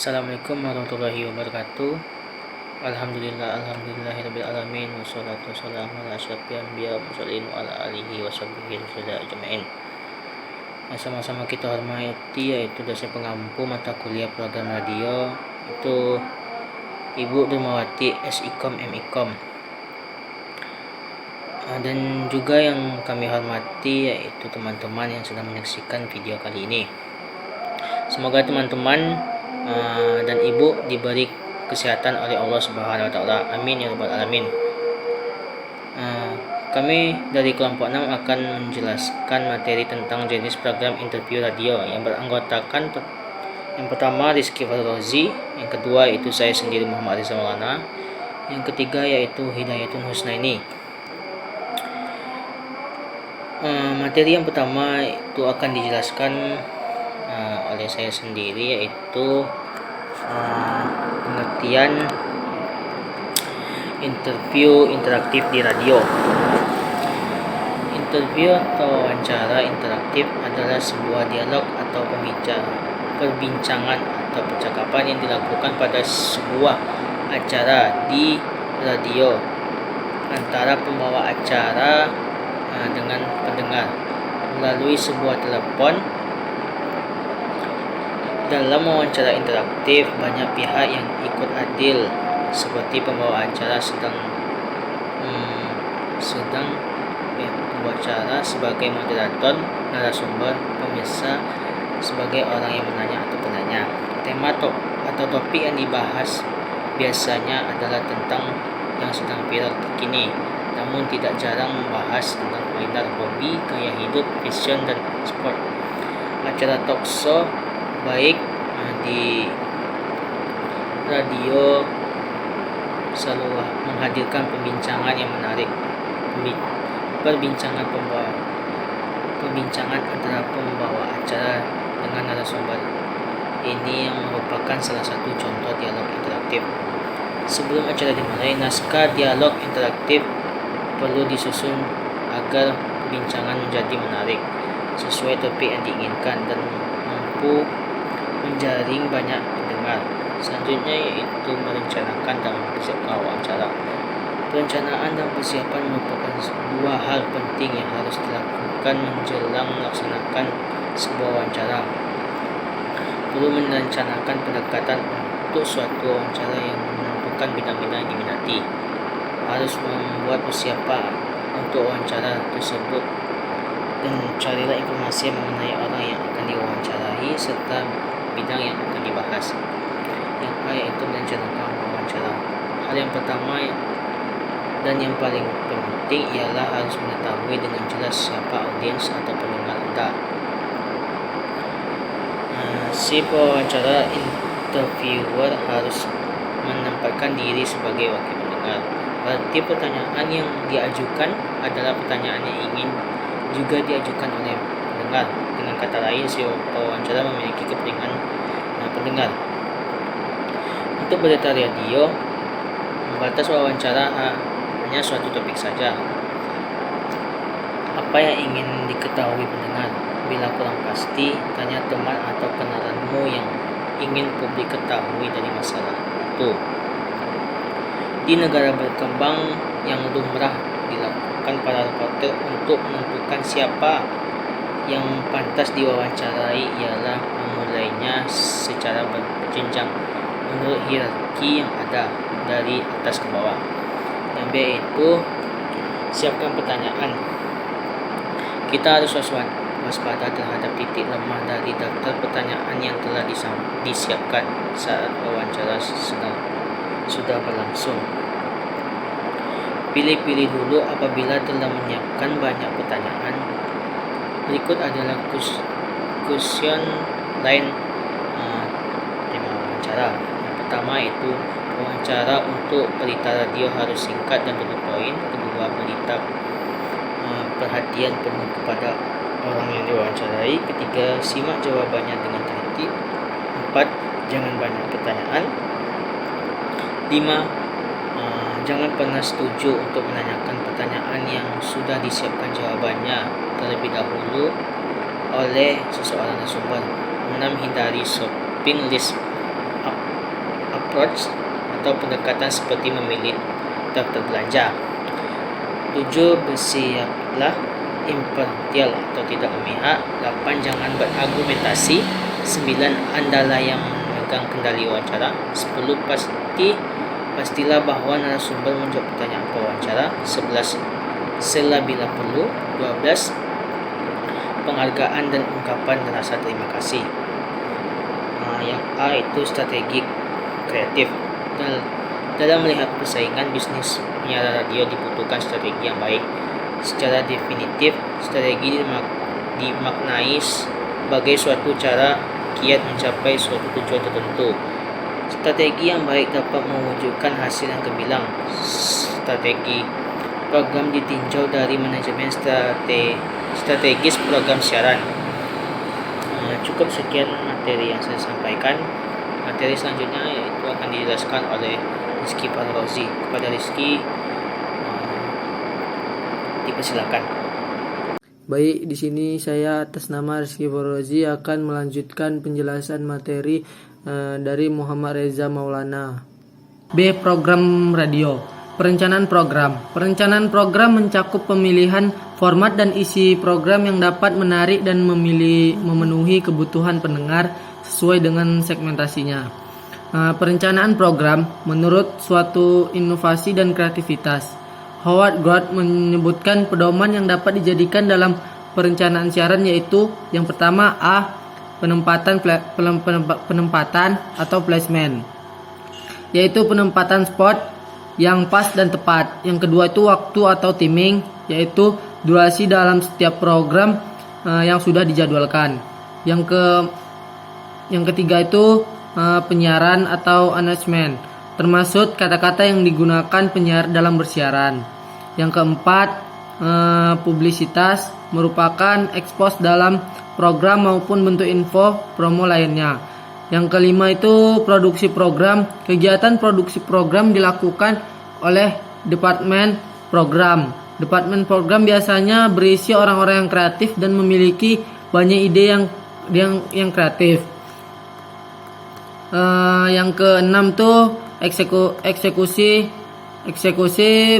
Assalamualaikum warahmatullahi wabarakatuh. Alhamdulillahirabbil alamin wassalatu wassalamu ala asyrofil anbiya wal mursalin wa ala alihi washabbihi ajmain. Yang sama-sama kita hormati yaitu dosen pengampu mata kuliah program radio itu Ibu Dermawati SIKOM MIKOM. Dan juga yang kami hormati yaitu teman-teman yang sedang menyaksikan video kali ini. Semoga teman-teman dan ibu diberi kesehatan oleh Allah Subhanahu wa taala. Amin ya rabbal alamin. Kami dari kelompok 6 akan menjelaskan materi tentang jenis program interview radio yang beranggotakan yang pertama Rizky Farrozi, yang kedua itu saya sendiri Muhammad Riza Maulana, yang ketiga yaitu Hidayatun Husnaini. Materi yang pertama itu akan dijelaskan oleh saya sendiri, yaitu pengertian interview interaktif di radio. Interview atau wawancara interaktif adalah sebuah dialog atau perbincangan atau percakapan yang dilakukan pada sebuah acara di radio antara pembawa acara dengan pendengar melalui sebuah telepon. Dalam wawancara interaktif, banyak pihak yang ikut adil, seperti pembawa acara sedang acara sebagai moderator, narasumber, pemirsa sebagai orang yang menanya atau penanya. Tema atau topik yang dibahas biasanya adalah tentang yang sedang viral terkini, namun tidak jarang membahas tentang kuliner, hobi, gaya hidup, fashion, dan sport. Acara talk show baik di radio selalu menghadirkan perbincangan yang menarik, perbincangan antara pembawa acara dengan narasumber. Ini yang merupakan salah satu contoh dialog interaktif. Sebelum acara dimulai, naskah dialog interaktif perlu disusun agar perbincangan menjadi menarik, sesuai topik yang diinginkan, dan mampu menjaring banyak pendengar. Selanjutnya yaitu merencanakan dan mempersiapkan wawancara. Perencanaan dan persiapan merupakan dua hal penting yang harus dilakukan menjelang melaksanakan sebuah wawancara. Perlu merencanakan pendekatan untuk suatu wawancara yang menentukan bidang-bidang yang diminati. Harus membuat persiapan untuk wawancara tersebut dan carilah informasi mengenai orang yang akan diwawancarai serta bidang yang akan dibahas. Yang A yaitu merencanakan wawancara. Hal yang pertama dan yang paling penting ialah harus mengetahui dengan jelas siapa audiens atau pendengar Anda. Si pewawancara interviewer harus menempatkan diri sebagai wakil pendengar. Berarti pertanyaan yang diajukan adalah pertanyaan yang ingin juga diajukan oleh pendengar. Dengan kata lain, si pewawancara memiliki kepentingan pendengar. Untuk berita radio, membatas wawancara hanya suatu topik saja. Apa yang ingin diketahui pendengar? Bila kurang pasti, tanya teman atau kenalanmu yang ingin publik ketahui dari masalah itu. Di negara berkembang, yang lumrah dilakukan para reporter untuk menentukan siapa yang pantas diwawancarai ialah memulainya secara berjenjang menurut hierarki yang ada dari atas ke bawah. Yang B itu siapkan pertanyaan. Kita harus waspada terhadap titik lemah dari daftar pertanyaan yang telah disiapkan saat wawancara sudah berlangsung. Pilih-pilih dulu apabila telah menyiapkan banyak pertanyaan. Berikut adalah question line tema wawancara. Yang pertama itu wawancara untuk berita radio harus singkat dan to the point. Kedua, berita perhatian penuh kepada orang yang diwawancarai. Ketiga, simak jawabannya dengan teliti. 4, jangan banyak pertanyaan. 5, jangan pernah setuju untuk menanyakan pertanyaan yang sudah disiapkan jawabannya terlebih dahulu oleh seseorang narasumber. 6, hindari shopping list approach atau pendekatan seperti memilih daftar belanja. 7. Bersiaplah impartial atau tidak memihak. 8. Jangan berargumentasi. 9. Andalah yang memegang kendali wawancara. 10. Pastilah bahwa narasumber menjawab pertanyaan pewawancara. 11. Sela bila perlu. 12. Penghargaan dan ungkapan rasa terima kasih. Yang A itu strategi kreatif. Dalam melihat persaingan bisnis penyiaran radio dibutuhkan strategi yang baik. Secara definitif, strategi dimaknai sebagai suatu cara kiat mencapai suatu tujuan tertentu. Strategi yang baik dapat mewujudkan hasil yang gemilang. Strategi program ditinjau dari manajemen strategis program siaran. Cukup sekian materi yang saya sampaikan. Materi selanjutnya yaitu akan dijelaskan oleh Rizky Farrozi. Kepada Rizky, dipersilakan. Baik, di sini saya atas nama Rizky Farrozi akan melanjutkan penjelasan materi dari Muhammad Reza Maulana. B. Program radio. Perencanaan program. Perencanaan program mencakup pemilihan format dan isi program yang dapat menarik dan memenuhi kebutuhan pendengar sesuai dengan segmentasinya. Perencanaan program menurut suatu inovasi dan kreativitas. Howard Grodd menyebutkan pedoman yang dapat dijadikan dalam perencanaan siaran yaitu yang pertama A. Penempatan atau placement, yaitu penempatan spot yang pas dan tepat. Yang kedua itu waktu atau timing, yaitu durasi dalam setiap program yang sudah dijadwalkan. Yang ketiga itu penyiaran atau announcement, termasuk kata-kata yang digunakan penyiar dalam bersiaran. Yang keempat, publisitas merupakan expose dalam program maupun bentuk info promo lainnya. Yang kelima itu produksi program. Kegiatan produksi program dilakukan oleh departemen program. Departemen program biasanya berisi orang-orang yang kreatif dan memiliki banyak ide yang kreatif. Yang keenam tuh eksekusi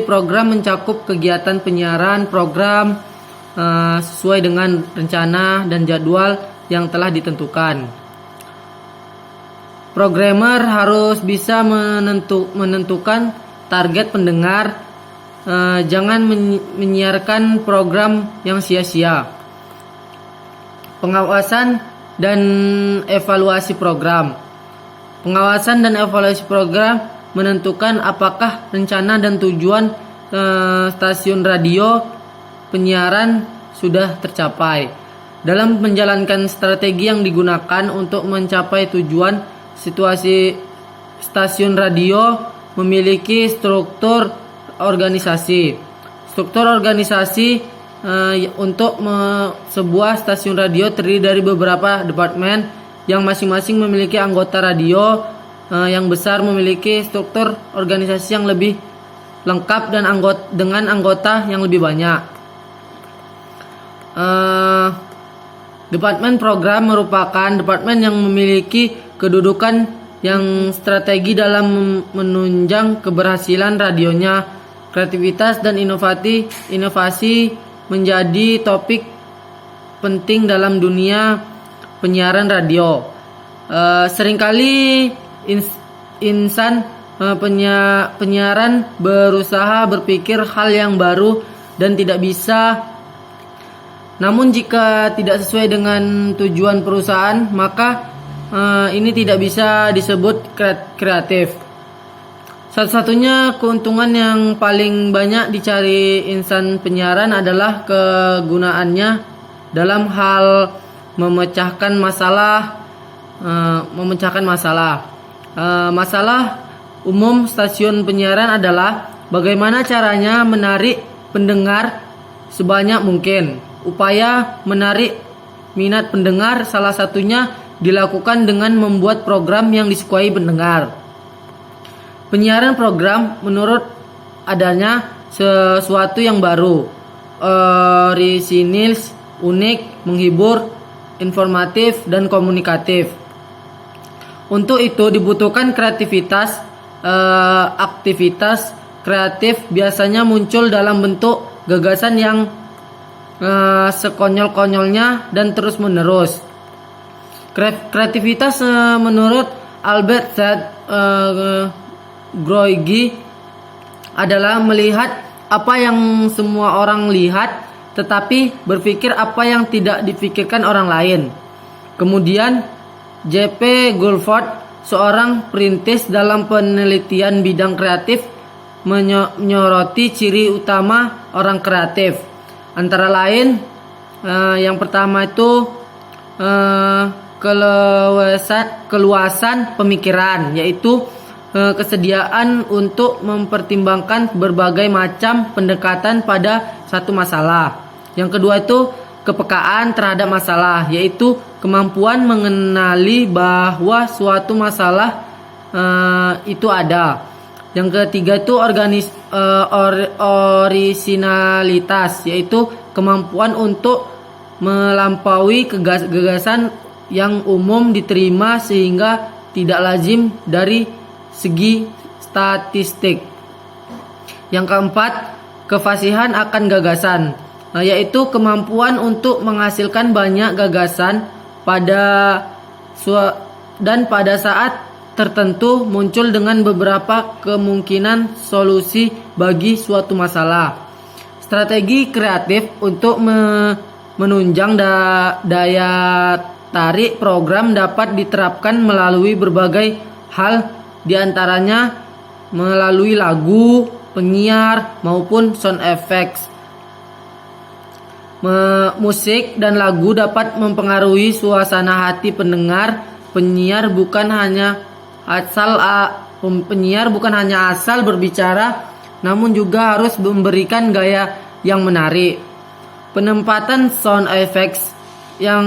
program mencakup kegiatan penyiaran program sesuai dengan rencana dan jadwal yang telah ditentukan. Programmer harus bisa menentukan target pendengar. Jangan menyiarkan program yang sia-sia. Pengawasan dan evaluasi program. Pengawasan dan evaluasi program menentukan apakah rencana dan tujuan stasiun radio penyiaran sudah tercapai. Dalam menjalankan strategi yang digunakan untuk mencapai tujuan, situasi stasiun radio memiliki struktur organisasi. Struktur organisasi untuk sebuah stasiun radio terdiri dari beberapa departemen yang masing-masing memiliki anggota radio. Yang besar memiliki struktur organisasi yang lebih lengkap dan dengan anggota yang lebih banyak. Departemen program merupakan departemen yang memiliki kedudukan yang strategi dalam menunjang keberhasilan radionya. Kreativitas dan inovasi menjadi topik penting dalam dunia penyiaran radio. Seringkali insan penyiaran berusaha berpikir hal yang baru dan tidak bisa. Namun jika tidak sesuai dengan tujuan perusahaan, maka ini tidak bisa disebut kreatif. Satu-satunya keuntungan yang paling banyak dicari insan penyiaran adalah kegunaannya dalam hal memecahkan masalah. Masalah umum stasiun penyiaran adalah bagaimana caranya menarik pendengar sebanyak mungkin. Upaya menarik minat pendengar salah satunya dilakukan dengan membuat program yang disukai pendengar. Penyiaran program menurut adanya sesuatu yang baru, orisinil, unik, menghibur, informatif, dan komunikatif. Untuk itu dibutuhkan kreativitas. Aktivitas kreatif biasanya muncul dalam bentuk gagasan yang sekonyol-konyolnya dan terus-menerus. Kreativitas menurut Albert Groigi adalah melihat apa yang semua orang lihat, tetapi berpikir apa yang tidak dipikirkan orang lain. Kemudian J.P. Goldford, seorang perintis dalam penelitian bidang kreatif, menyoroti ciri utama orang kreatif. Antara lain, yang pertama itu keluasan pemikiran, yaitu kesediaan untuk mempertimbangkan berbagai macam pendekatan pada satu masalah. Yang kedua itu kepekaan terhadap masalah, yaitu kemampuan mengenali bahwa suatu masalah itu ada. Yang ketiga itu orisinalitas, yaitu kemampuan untuk melampaui gagasan yang umum diterima sehingga tidak lazim dari segi statistik. Yang keempat, kefasihan akan gagasan, yaitu kemampuan untuk menghasilkan banyak gagasan pada saat tertentu muncul dengan beberapa kemungkinan solusi bagi suatu masalah. Strategi kreatif untuk menunjang daya tarik program dapat diterapkan melalui berbagai hal, diantaranya melalui lagu, penyiar, maupun sound effects. Musik dan lagu dapat mempengaruhi suasana hati pendengar. Penyiar bukan hanya asal berbicara, namun juga harus memberikan gaya yang menarik. Penempatan sound effects yang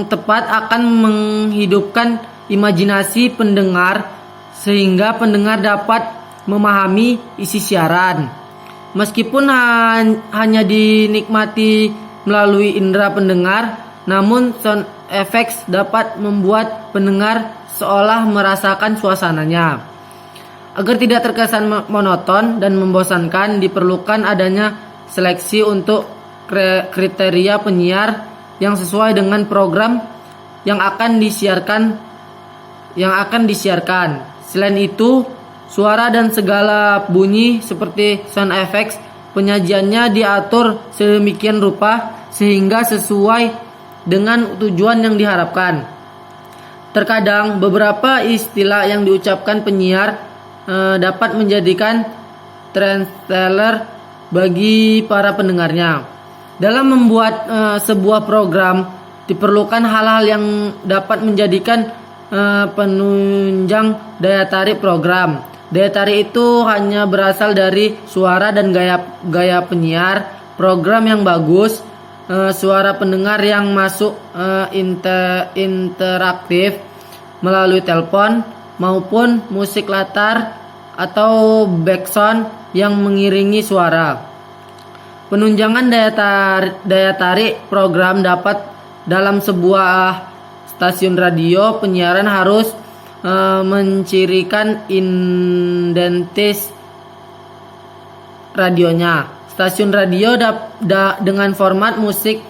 tepat akan menghidupkan imajinasi pendengar sehingga pendengar dapat memahami isi siaran. Meskipun hanya dinikmati melalui indera pendengar, namun sound effects dapat membuat pendengar seolah merasakan suasananya. Agar tidak terkesan monoton dan membosankan, diperlukan adanya seleksi untuk kriteria penyiar yang sesuai dengan program yang akan disiarkan. Selain itu, suara dan segala bunyi seperti sound effects penyajiannya diatur sedemikian rupa sehingga sesuai dengan tujuan yang diharapkan. Terkadang beberapa istilah yang diucapkan penyiar dapat menjadikan translator bagi para pendengarnya. Dalam membuat sebuah program diperlukan hal-hal yang dapat menjadikan penunjang daya tarik program. Daya tarik itu hanya berasal dari suara dan gaya penyiar, program yang bagus, suara pendengar yang masuk interaktif melalui telepon, maupun musik latar atau background yang mengiringi suara. Penunjangan daya tarik program dapat dalam sebuah stasiun radio. Penyiaran harus mencirikan identitas radionya. Stasiun radio dengan format musik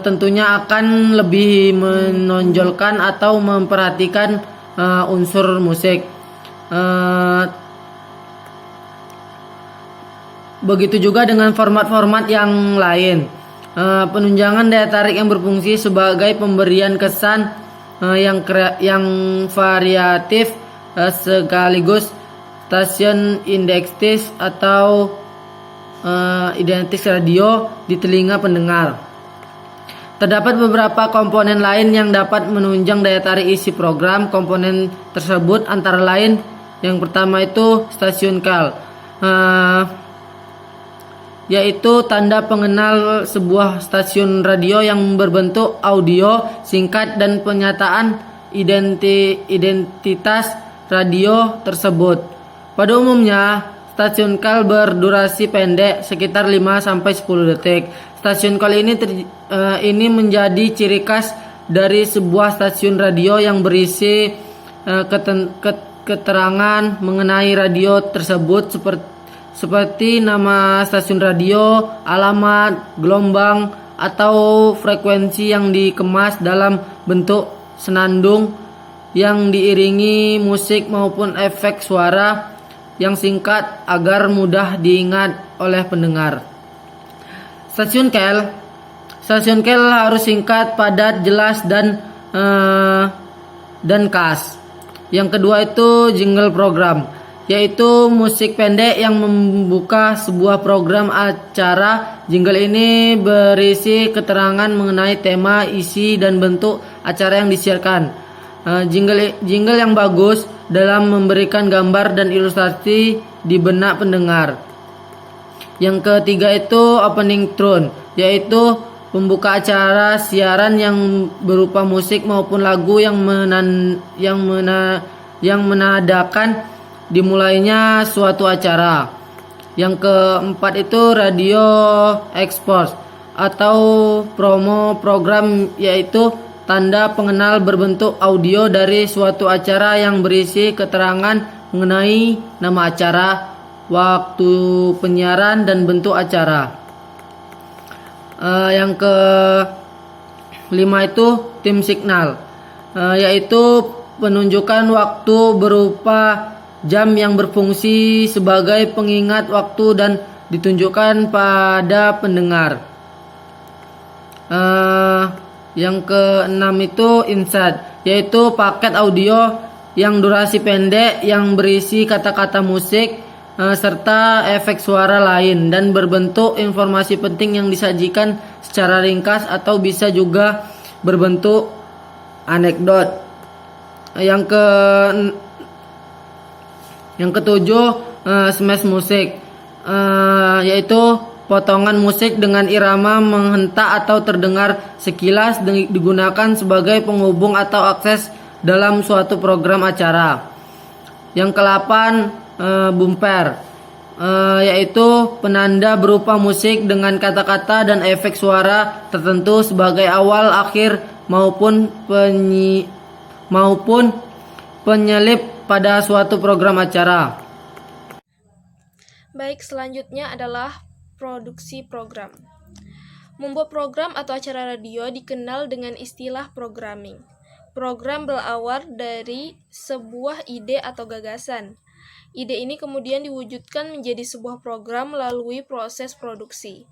tentunya akan lebih menonjolkan atau memperhatikan unsur musik. Begitu juga dengan format-format yang lain. Penunjangan daya tarik yang berfungsi sebagai pemberian kesan yang variatif sekaligus stasiun identitas atau identitas radio di telinga pendengar. Terdapat beberapa komponen lain yang dapat menunjang daya tarik isi program. Komponen tersebut antara lain, yang pertama itu stasiun call, yaitu tanda pengenal sebuah stasiun radio yang berbentuk audio singkat dan penyataan identitas radio tersebut. Pada umumnya, stasiun call berdurasi pendek sekitar 5-10 detik. Stasiun call ini menjadi ciri khas dari sebuah stasiun radio yang berisi keterangan mengenai radio tersebut seperti nama stasiun radio, alamat, gelombang, atau frekuensi yang dikemas dalam bentuk senandung yang diiringi musik maupun efek suara yang singkat agar mudah diingat oleh pendengar. Stasiun KL harus singkat, padat, jelas, dan khas. Yang kedua itu jingle program, yaitu musik pendek yang membuka sebuah program acara. Jingle ini berisi keterangan mengenai tema, isi, dan bentuk acara yang disiarkan. Jingle yang bagus dalam memberikan gambar dan ilustrasi di benak pendengar. Yang ketiga itu opening tune, yaitu pembuka acara siaran yang berupa musik maupun lagu yang menandakan dimulainya suatu acara. Yang keempat itu radio export atau promo program, yaitu tanda pengenal berbentuk audio dari suatu acara yang berisi keterangan mengenai nama acara, waktu penyiaran, dan bentuk acara. Yang kelima itu tim signal, yaitu penunjukan waktu berupa jam yang berfungsi sebagai pengingat waktu dan ditunjukkan pada pendengar. Yang keenam itu insert, yaitu paket audio yang durasi pendek yang berisi kata-kata musik serta efek suara lain dan berbentuk informasi penting yang disajikan secara ringkas atau bisa juga berbentuk anekdot. Yang ketujuh smash musik, yaitu potongan musik dengan irama menghentak atau terdengar sekilas digunakan sebagai penghubung atau akses dalam suatu program acara. Yang ke-8 bumper, yaitu penanda berupa musik dengan kata-kata dan efek suara tertentu sebagai awal, akhir maupun penyelip pada suatu program acara. Baik, selanjutnya adalah produksi program. Membuat program atau acara radio dikenal dengan istilah programming. Program berawal dari sebuah ide atau gagasan. Ide ini kemudian diwujudkan menjadi sebuah program melalui proses produksi.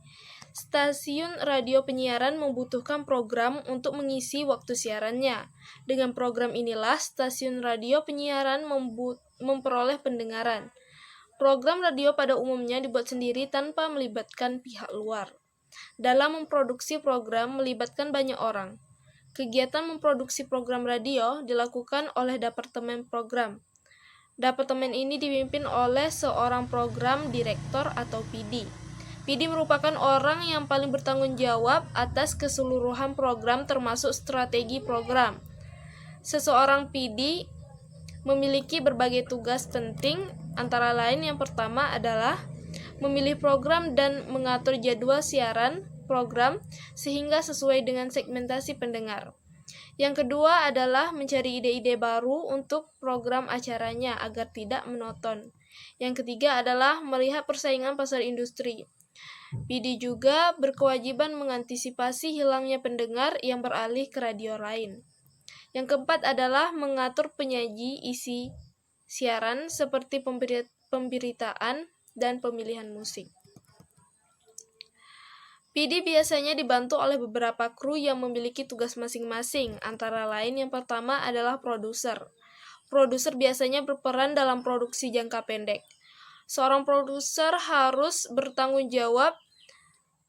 Stasiun radio penyiaran membutuhkan program untuk mengisi waktu siarannya. Dengan program inilah stasiun radio penyiaran memperoleh pendengaran. Program radio pada umumnya dibuat sendiri tanpa melibatkan pihak luar. Dalam memproduksi program melibatkan banyak orang. Kegiatan memproduksi program radio dilakukan oleh Departemen Program. Departemen ini dipimpin oleh seorang program direktor atau PD. PD merupakan orang yang paling bertanggung jawab atas keseluruhan program termasuk strategi program. Seseorang PD memiliki berbagai tugas penting, antara lain yang pertama adalah memilih program dan mengatur jadwal siaran program sehingga sesuai dengan segmentasi pendengar. Yang kedua adalah mencari ide-ide baru untuk program acaranya agar tidak monoton. Yang ketiga adalah melihat persaingan pasar industri. PD juga berkewajiban mengantisipasi hilangnya pendengar yang beralih ke radio lain. Yang keempat adalah mengatur penyaji isi siaran seperti pemberitaan dan pemilihan musik. PD biasanya dibantu oleh beberapa kru yang memiliki tugas masing-masing, antara lain yang pertama adalah produser. Produser biasanya berperan dalam produksi jangka pendek. Seorang produser harus bertanggung jawab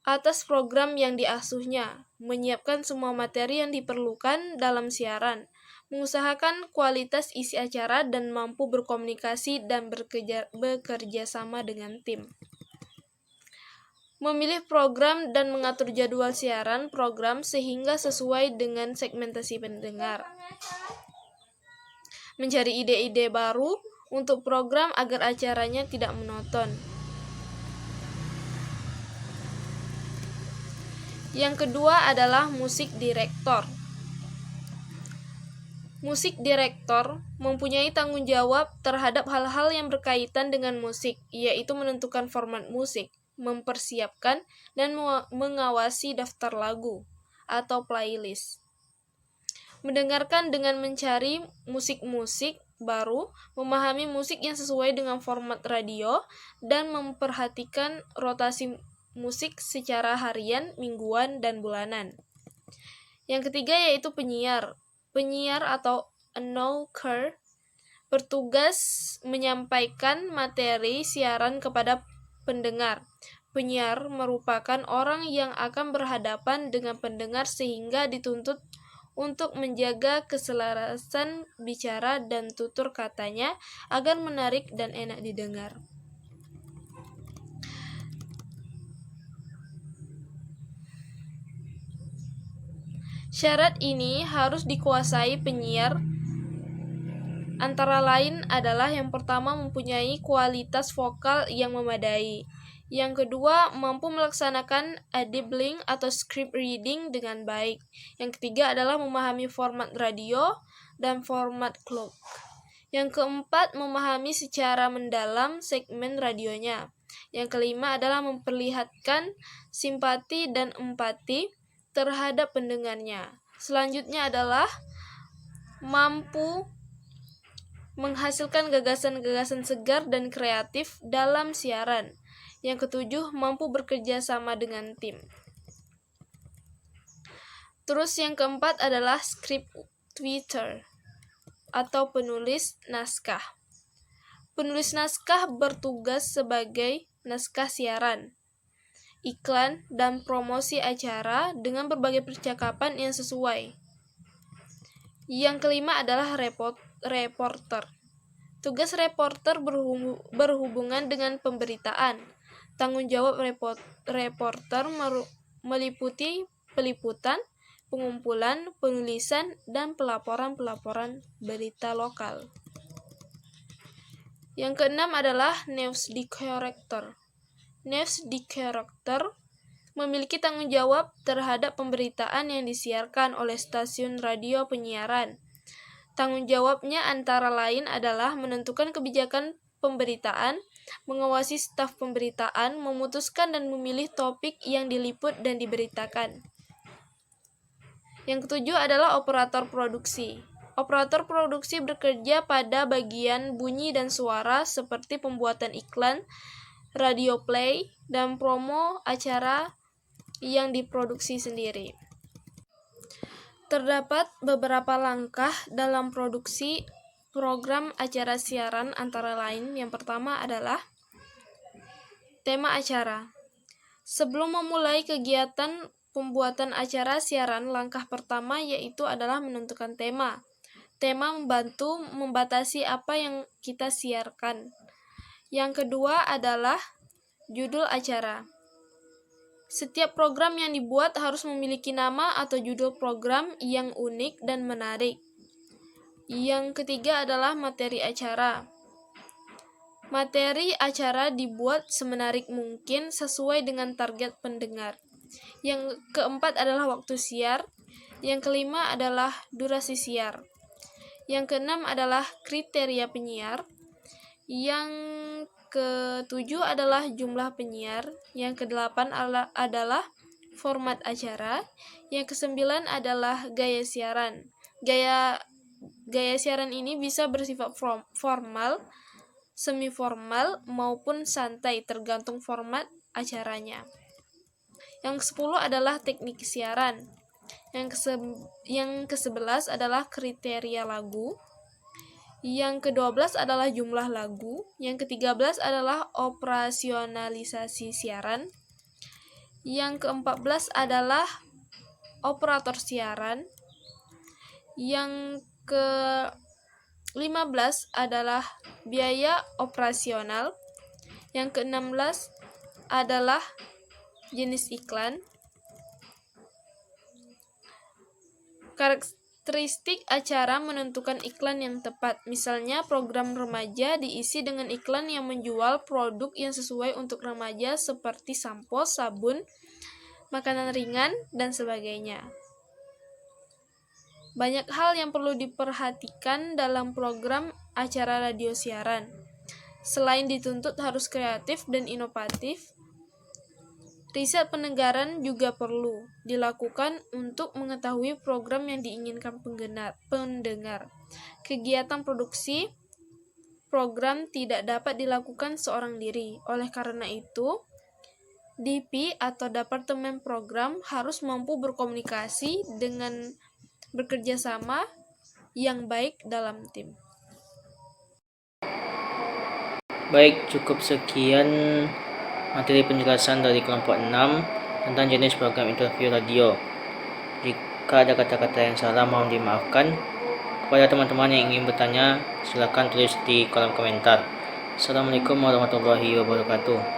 atas program yang diasuhnya, menyiapkan semua materi yang diperlukan dalam siaran, mengusahakan kualitas isi acara dan mampu berkomunikasi dan bekerja sama dengan tim. Memilih program dan mengatur jadwal siaran program sehingga sesuai dengan segmentasi pendengar. Mencari ide-ide baru untuk program agar acaranya tidak monoton. Yang kedua adalah musik direktor. Musik direktor mempunyai tanggung jawab terhadap hal-hal yang berkaitan dengan musik, yaitu menentukan format musik, mempersiapkan, dan mengawasi daftar lagu atau playlist. Mendengarkan dengan mencari musik-musik baru, memahami musik yang sesuai dengan format radio, dan memperhatikan rotasi musik secara harian, mingguan, dan bulanan. Yang ketiga yaitu penyiar. Penyiar atau announcer bertugas menyampaikan materi siaran kepada pendengar. Penyiar merupakan orang yang akan berhadapan dengan pendengar sehingga dituntut untuk menjaga keselarasan bicara dan tutur katanya agar menarik dan enak didengar. Syarat ini harus dikuasai penyiar, antara lain adalah yang pertama mempunyai kualitas vokal yang memadai. Yang kedua, mampu melaksanakan audibbling atau script reading dengan baik. Yang ketiga adalah memahami format radio dan format clock. Yang keempat, memahami secara mendalam segmen radionya. Yang kelima adalah memperlihatkan simpati dan empati terhadap pendengarnya. Selanjutnya adalah mampu menghasilkan gagasan-gagasan segar dan kreatif dalam siaran. Yang ketujuh, mampu bekerja sama dengan tim. Terus yang keempat adalah scriptwriter atau penulis naskah. Penulis naskah bertugas sebagai naskah siaran, iklan, dan promosi acara dengan berbagai percakapan yang sesuai. Yang kelima adalah reporter. Tugas reporter berhubungan dengan pemberitaan. Tanggung jawab reporter meliputi peliputan, pengumpulan, penulisan, dan pelaporan berita lokal. Yang keenam adalah news director. News director memiliki tanggung jawab terhadap pemberitaan yang disiarkan oleh stasiun radio penyiaran. Tanggung jawabnya antara lain adalah menentukan kebijakan pemberitaan, mengawasi staf pemberitaan, memutuskan dan memilih topik yang diliput dan diberitakan. Yang ketujuh adalah operator produksi. Operator produksi bekerja pada bagian bunyi dan suara seperti pembuatan iklan, radio play, dan promo acara yang diproduksi sendiri. Terdapat beberapa langkah dalam produksi program acara siaran, antara lain yang pertama adalah tema acara. Sebelum memulai kegiatan pembuatan acara siaran, langkah pertama yaitu adalah menentukan tema. Tema membantu membatasi apa yang kita siarkan. Yang kedua adalah judul acara. Setiap program yang dibuat harus memiliki nama atau judul program yang unik dan menarik. Yang ketiga adalah materi acara. Materi acara dibuat semenarik mungkin sesuai dengan target pendengar. Yang keempat adalah waktu siar. Yang kelima adalah durasi siar. Yang keenam adalah kriteria penyiar. Yang ketujuh adalah jumlah penyiar. Yang kedelapan adalah format acara. Yang kesembilan adalah gaya siaran. Gaya siaran ini bisa bersifat formal, semi-formal, maupun santai tergantung format acaranya. Yang ke-10 adalah teknik siaran. Yang ke-11 adalah kriteria lagu. Yang ke-12 adalah jumlah lagu. Yang ke-13 adalah operasionalisasi siaran. Yang ke-14 adalah operator siaran. Yang ke-15 adalah biaya operasional. Yang ke-16 adalah jenis iklan. Karakteristik acara menentukan iklan yang tepat. Misalnya, program remaja diisi dengan iklan yang menjual produk yang sesuai untuk remaja seperti sampo, sabun, makanan ringan, dan sebagainya. Banyak hal yang perlu diperhatikan dalam program acara radio siaran. Selain dituntut harus kreatif dan inovatif, riset pendengaran juga perlu dilakukan untuk mengetahui program yang diinginkan pendengar. Kegiatan produksi program tidak dapat dilakukan seorang diri. Oleh karena itu, DP atau Departemen Program harus mampu berkomunikasi dengan bekerja sama yang baik dalam tim. Baik, cukup sekian materi penjelasan dari kelompok 6 tentang jenis program interview radio. Jika ada kata-kata yang salah, mohon dimaafkan. Kepada teman-teman yang ingin bertanya, silakan tulis di kolom komentar. Assalamualaikum warahmatullahi wabarakatuh.